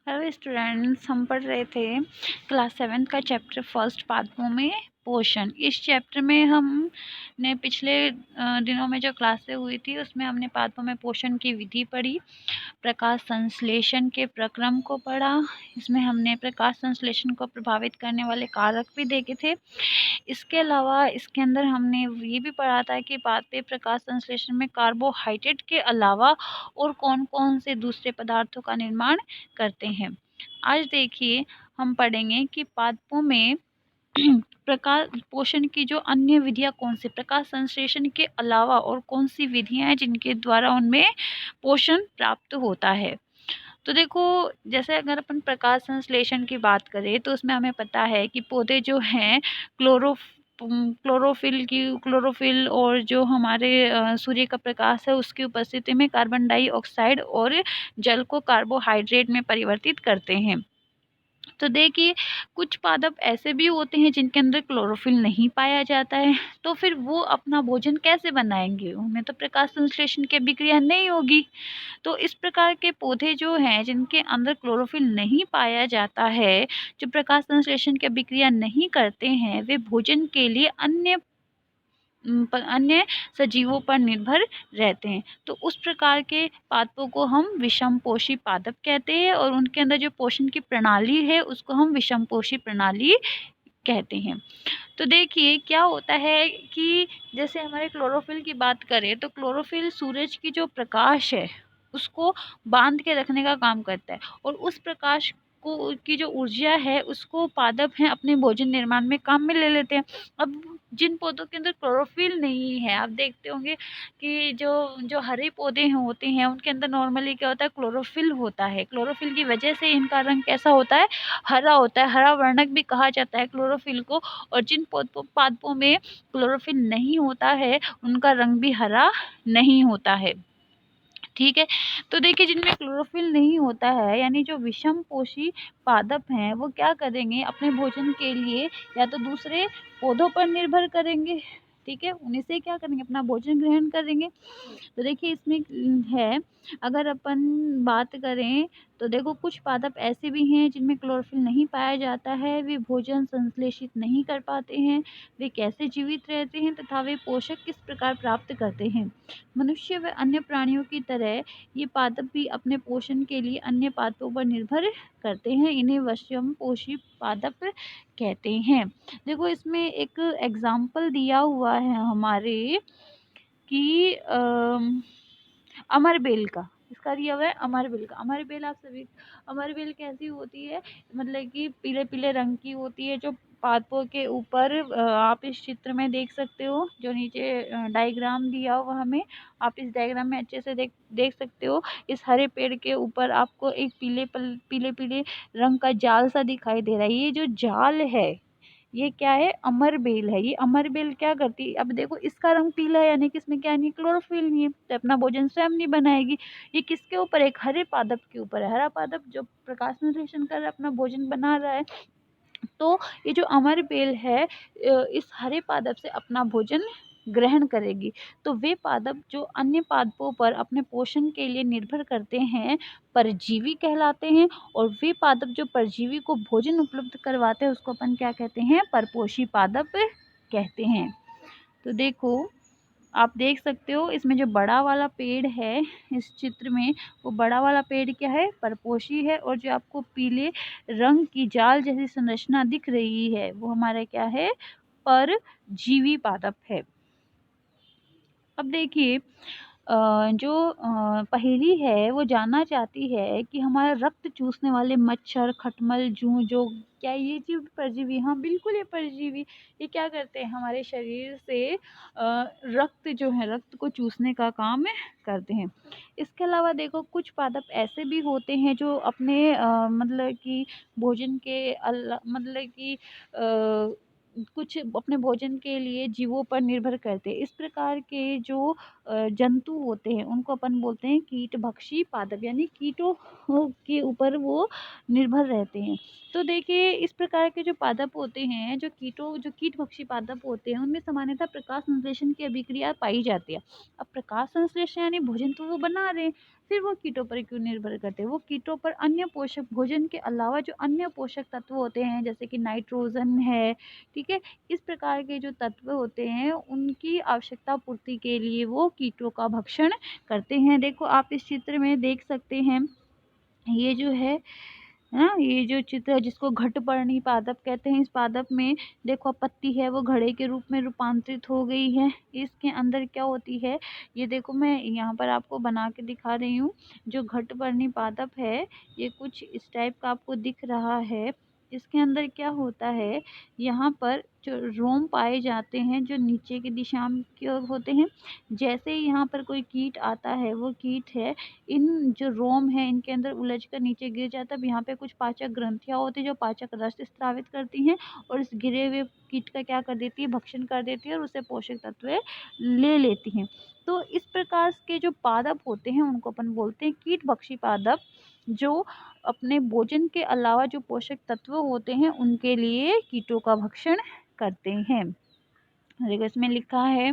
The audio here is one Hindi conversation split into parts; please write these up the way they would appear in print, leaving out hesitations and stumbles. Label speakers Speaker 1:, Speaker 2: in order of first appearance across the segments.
Speaker 1: हेलो स्टूडेंट्स, हम पढ़ रहे थे क्लास 7 का चैप्टर फर्स्ट पादपों में पोषण। इस चैप्टर में हमने पिछले दिनों में जो क्लासें हुई थी उसमें हमने पादपों में पोषण की विधि पढ़ी, प्रकाश संश्लेषण के प्रक्रम को पढ़ा। इसमें हमने प्रकाश संश्लेषण को प्रभावित करने वाले कारक भी देखे थे। इसके अलावा इसके अंदर हमने ये भी पढ़ा था कि पादप प्रकाश संश्लेषण में कार्बोहाइड्रेट के अलावा और कौन कौन से दूसरे पदार्थों का निर्माण करते हैं। आज देखिए हम पढ़ेंगे कि पादपों में प्रकाश पोषण की जो अन्य विधियां कौन सी, प्रकाश संश्लेषण के अलावा और कौन सी विधियां हैं जिनके द्वारा उनमें पोषण प्राप्त होता है। तो देखो, जैसे अगर अपन प्रकाश संश्लेषण की बात करें तो उसमें हमें पता है कि पौधे जो हैं क्लोरोफिल और जो हमारे सूर्य का प्रकाश है उसकी उपस्थिति में कार्बन डाइऑक्साइड और जल को कार्बोहाइड्रेट में परिवर्तित करते हैं। तो देखिए, कुछ पादप ऐसे भी होते हैं जिनके अंदर क्लोरोफिल नहीं पाया जाता है, तो फिर वो अपना भोजन कैसे बनाएंगे? उनमें तो प्रकाश संश्लेषण की अभिक्रिया नहीं होगी। तो इस प्रकार के पौधे जो हैं जिनके अंदर क्लोरोफिल नहीं पाया जाता है, जो प्रकाश संश्लेषण की अभिक्रिया नहीं करते हैं, वे भोजन के लिए अन्य सजीवों पर निर्भर रहते हैं। तो उस प्रकार के पादपों को हम विषमपोषी पादप कहते हैं और उनके अंदर जो पोषण की प्रणाली है उसको हम विषमपोषी प्रणाली कहते हैं। तो देखिए क्या होता है कि जैसे हमारे क्लोरोफिल की बात करें तो क्लोरोफिल सूरज की जो प्रकाश है उसको बांध के रखने का काम करता है और उस प्रकाश को की जो ऊर्जा है उसको पादप हैं अपने भोजन निर्माण में काम में ले लेते हैं। अब जिन पौधों के अंदर क्लोरोफिल नहीं है, आप देखते होंगे कि जो जो हरे पौधे होते हैं उनके अंदर नॉर्मली क्या होता है, क्लोरोफिल होता है। क्लोरोफिल की वजह से इनका रंग कैसा होता है, हरा होता है। हरा वर्णक भी कहा जाता है क्लोरोफिल को। और जिन पादपों में क्लोरोफिल नहीं होता है उनका रंग भी हरा नहीं होता है। ठीक है, तो देखिए जिनमें क्लोरोफिल नहीं होता है यानी जो विषमपोषी पादप हैं वो क्या करेंगे, अपने भोजन के लिए या तो दूसरे पौधों पर निर्भर करेंगे, ठीक है, उन्हीं से क्या करेंगे, अपना भोजन ग्रहण करेंगे। तो देखिए इसमें है, अगर अपन बात करें तो देखो कुछ पादप ऐसे भी हैं जिनमें क्लोरोफिल नहीं पाया जाता है, वे भोजन संश्लेषित नहीं कर पाते हैं। वे कैसे जीवित रहते हैं तथा वे पोषक किस प्रकार प्राप्त करते हैं। मनुष्य व अन्य प्राणियों की तरह ये पादप भी अपने पोषण के लिए अन्य पादपों पर निर्भर करते हैं। इन्हें विषमपोषी पादप कहते हैं। देखो इसमें एक एग्जाम्पल दिया हुआ है हमारे कि अमरबेल का, इसका दिया हुआ है अमरबेल का। अमरबेल आप सभी, अमरबेल कैसी होती है, मतलब कि पीले पीले रंग की होती है, जो पादपों के ऊपर आप इस चित्र में देख सकते हो, जो नीचे डायग्राम दिया हुआ हमें, आप इस डायग्राम में अच्छे से देख सकते हो। इस हरे पेड़ के ऊपर आपको एक पीले पीले रंग का जाल सा दिखाई दे रहा है। ये जो जाल है ये क्या है, अमरबेल है। ये अमरबेल क्या करती है, अब देखो इसका रंग पीला है यानी कि इसमें क्या नहीं, क्लोरोफिल नहीं है, तो अपना भोजन स्वयं नहीं बनाएगी। ये किसके ऊपर, एक हरे पादप के ऊपर है। हरा पादप जो प्रकाश संश्लेषण कर अपना भोजन बना रहा है, तो ये जो अमरबेल है इस हरे पादप से अपना भोजन ग्रहण करेगी। तो वे पादप जो अन्य पादपों पर अपने पोषण के लिए निर्भर करते हैं परजीवी कहलाते हैं, और वे पादप जो परजीवी को भोजन उपलब्ध करवाते हैं उसको अपन क्या कहते हैं, परपोषी पादप कहते हैं। तो देखो आप देख सकते हो इसमें जो बड़ा वाला पेड़ है इस चित्र में, वो बड़ा वाला पेड़ क्या है, परपोषी है, और जो आपको पीले रंग की जाल जैसी संरचना दिख रही है वो हमारा क्या है, परजीवी पादप है। अब देखिए जो पहेली है वो जानना चाहती है कि हमारा रक्त चूसने वाले मच्छर, खटमल, जूं, जो क्या ये जीव परजीवी? हाँ बिल्कुल, ये परजीवी। ये क्या करते हैं, हमारे शरीर से रक्त जो है, रक्त को चूसने का काम करते हैं। इसके अलावा देखो कुछ पादप ऐसे भी होते हैं जो अपने मतलब कि भोजन के मतलब कि कुछ अपने भोजन के लिए जीवों पर निर्भर करते हैं। इस प्रकार के जो जंतु होते हैं उनको अपन बोलते हैं कीटभक्षी पादप, यानी कीटों के ऊपर वो निर्भर रहते हैं। तो देखिए इस प्रकार के जो पादप होते हैं, जो कीटभक्षी पादप होते हैं, उनमें सामान्यतः प्रकाश संश्लेषण की अभिक्रिया पाई जाती है। अब प्रकाश संश्लेषण यानी भोजन तो वो बना रहे हैं, फिर वो कीटों पर क्यों निर्भर करते हैं? वो कीटों पर अन्य पोषक भोजन के अलावा जो अन्य पोषक तत्व होते हैं, जैसे कि नाइट्रोजन है, ठीक है, इस प्रकार के जो तत्व होते हैं उनकी आवश्यकता पूर्ति के लिए वो कीटों का भक्षण करते हैं। देखो आप इस चित्र में देख सकते हैं, ये जो है ना, ये जो चित्र है जिसको घटपर्णी पादप कहते हैं, इस पादप में देखो पत्ती है वो घड़े के रूप में रूपांतरित हो गई है। इसके अंदर क्या होती है, ये देखो मैं यहाँ पर आपको बना के दिखा रही हूँ। जो घटपर्णी पादप है ये कुछ इस टाइप का आपको दिख रहा है। इसके अंदर क्या होता है, यहाँ पर जो रोम पाए जाते हैं जो नीचे की दिशा में की ओर होते हैं। जैसे ही यहाँ पर कोई कीट आता है, वो कीट है इन जो रोम है इनके अंदर उलझ कर नीचे गिर जाता है। अब यहाँ पे कुछ पाचक ग्रंथियाँ होती हैं जो पाचक रस स्रावित करती हैं और इस गिरे हुए कीट का क्या कर देती है, भक्षण कर देती है और उसे पोषक तत्व ले लेती हैं। तो इस प्रकार के जो पादप होते हैं उनको अपन बोलते हैं कीटभक्षी पादप, जो अपने भोजन के अलावा जो पोषक तत्व होते हैं उनके लिए कीटों का भक्षण करते हैं। देखो इसमें लिखा है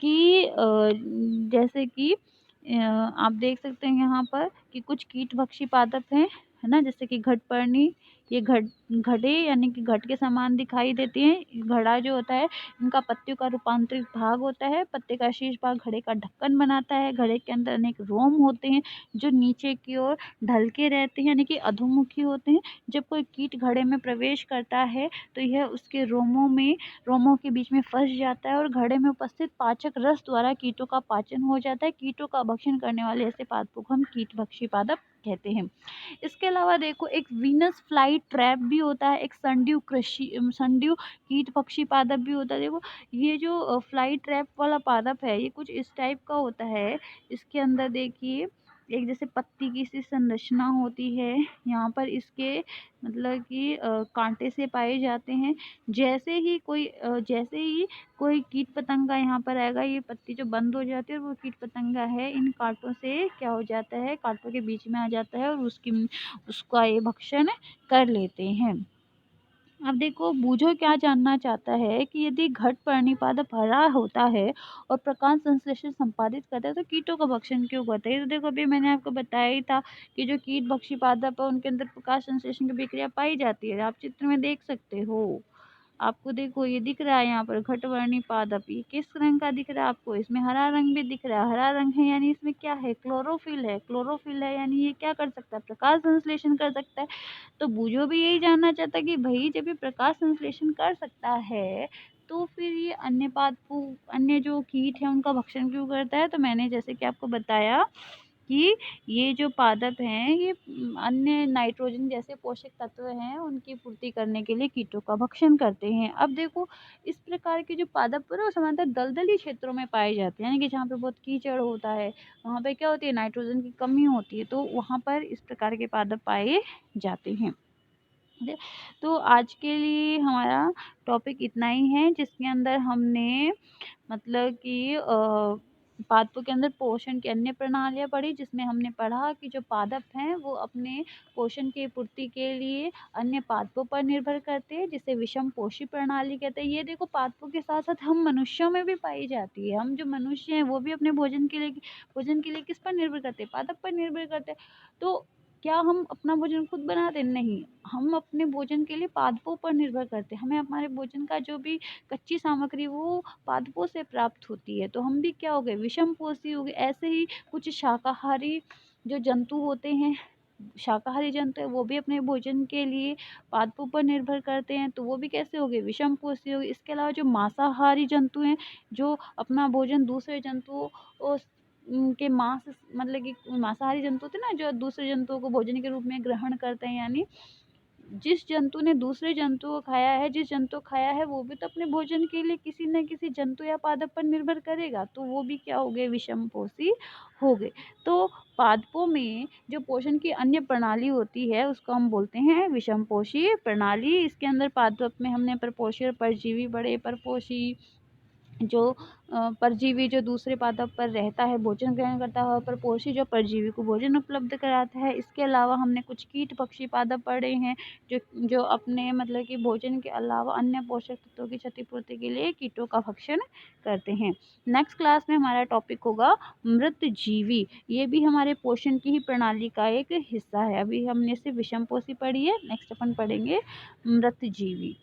Speaker 1: कि जैसे कि आप देख सकते हैं यहाँ पर कि कुछ कीटभक्षी पादप हैं, है ना, जैसे कि घटपर्णी, ये घड़े यानी कि घट के समान दिखाई देती हैं। घड़ा जो होता है इनका पत्तियों का रूपांतरित भाग होता है। पत्ते का शीर्ष भाग घड़े का ढक्कन बनाता है। घड़े के अंदर अनेक रोम होते हैं जो नीचे की ओर ढल के रहते हैं, यानी कि अधोमुखी होते हैं। जब कोई कीट घड़े में प्रवेश करता है तो यह उसके रोमों के बीच में फंस जाता है और घड़े में उपस्थित पाचक रस द्वारा कीटों का पाचन हो जाता है। कीटों का भक्षण करने वाले ऐसे पादपों को हम कीटभक्षी पादप कहते हैं। इसके अलावा देखो एक वीनस फ्लाई ट्रैप भी होता है, एक संड्यू कीट पक्षी पादप भी होता है। देखो ये जो फ्लाई ट्रैप वाला पादप है ये कुछ इस टाइप का होता है। इसके अंदर देखिए एक जैसे पत्ती की सी संरचना होती है, यहाँ पर इसके मतलब कि कांटे से पाए जाते हैं। जैसे ही कोई कीट पतंगा यहाँ पर आएगा, ये पत्ती जो बंद हो जाती है और वो कीट पतंगा है इन कांटों से क्या हो जाता है, कांटों के बीच में आ जाता है और उसका ये भक्षण कर लेते हैं। अब देखो बूझो क्या जानना चाहता है कि यदि घटपर्णी पादप हरा होता है और प्रकाश संश्लेषण संपादित करता है तो कीटों का भक्षण क्यों करता है? तो देखो अभी मैंने आपको बताया ही था कि जो कीट भक्षी पादप है उनके अंदर प्रकाश संश्लेषण की प्रक्रिया पाई जाती है। आप चित्र में देख सकते हो, आपको देखो ये दिख रहा है यहाँ पर घटवर्णी पादप, ये किस रंग का दिख रहा है आपको? इसमें हरा रंग भी दिख रहा है। हरा रंग है यानी इसमें क्या है, क्लोरोफिल है। क्लोरोफिल है यानी ये क्या कर सकता है, प्रकाश संश्लेषण कर सकता है। तो बूझो भी यही जानना चाहता है कि भाई जब ये प्रकाश संश्लेषण कर सकता है तो फिर ये अन्य जो कीट है उनका भक्षण क्यों करता है? तो मैंने जैसे कि आपको बताया कि ये जो पादप हैं ये अन्य नाइट्रोजन जैसे पोषक तत्व हैं उनकी पूर्ति करने के लिए कीटों का भक्षण करते हैं। अब देखो इस प्रकार के जो पादप है वो सामान्यतः दलदली क्षेत्रों में पाए जाते हैं, यानी कि जहाँ पे बहुत कीचड़ होता है वहाँ पे क्या होती है, नाइट्रोजन की कमी होती है, तो वहाँ पर इस प्रकार के पादप पाए जाते हैं। ठीक है, तो आज के लिए हमारा टॉपिक इतना ही है जिसके अंदर हमने मतलब कि पादपों के अंदर पोषण की अन्य प्रणालियाँ पढ़ी, जिसमें हमने पढ़ा कि जो पादप हैं वो अपने पोषण की पूर्ति के लिए अन्य पादपों पर निर्भर करते हैं, जिसे विषम पोषी प्रणाली कहते हैं। ये देखो पादपों के साथ साथ हम मनुष्यों में भी पाई जाती है। हम जो मनुष्य हैं वो भी अपने भोजन के लिए किस पर निर्भर करते हैं, पादप पर निर्भर करते हैं। तो क्या हम अपना भोजन खुद बनाते? नहीं, हम अपने भोजन के लिए पादपों पर निर्भर करते हैं। हमें हमारे भोजन का जो भी कच्ची सामग्री वो पादपों से प्राप्त होती है, तो हम भी क्या हो गए, विषम पोषी हो गए। ऐसे ही कुछ शाकाहारी जो जंतु होते हैं, शाकाहारी जंतु है वो भी अपने भोजन के लिए पादपों पर निर्भर करते हैं, तो वो भी कैसे हो गए, विषम पोषी हो गए। इसके अलावा जो मांसाहारी जंतु हैं जो अपना भोजन दूसरे जंतुओं के मांस मतलब कि मांसाहारी जंतु होते हैं ना जो दूसरे जंतुओं को भोजन के रूप में ग्रहण करते हैं, यानी जिस जंतु ने दूसरे जंतु को खाया है, जिस जंतु को खाया है वो भी तो अपने भोजन के लिए किसी न किसी जंतु या पादप पर निर्भर करेगा, तो वो भी क्या हो गए, विषमपोषी हो गए। तो पादपों में जो पोषण की अन्य प्रणाली होती है उसको हम बोलते हैं विषमपोषी प्रणाली। इसके अंदर पादप में हमने परपोषी और परजीवी, बड़े परपोषी, जो परजीवी जो दूसरे पादप पर रहता है, भोजन ग्रहण करता है, और परपोषी जो परजीवी को भोजन उपलब्ध कराता है। इसके अलावा हमने कुछ कीट पक्षी पादप पढ़े हैं, जो जो अपने मतलब कि भोजन के अलावा अन्य पोषक तत्वों की क्षतिपूर्ति के लिए कीटों का भक्षण करते हैं। नेक्स्ट क्लास में हमारा टॉपिक होगा मृतजीवी। ये भी हमारे पोषण की ही प्रणाली का एक हिस्सा है। अभी हमने सिर्फ विषमपोषी पढ़ी है, नेक्स्ट अपन पढ़ेंगे मृतजीवी।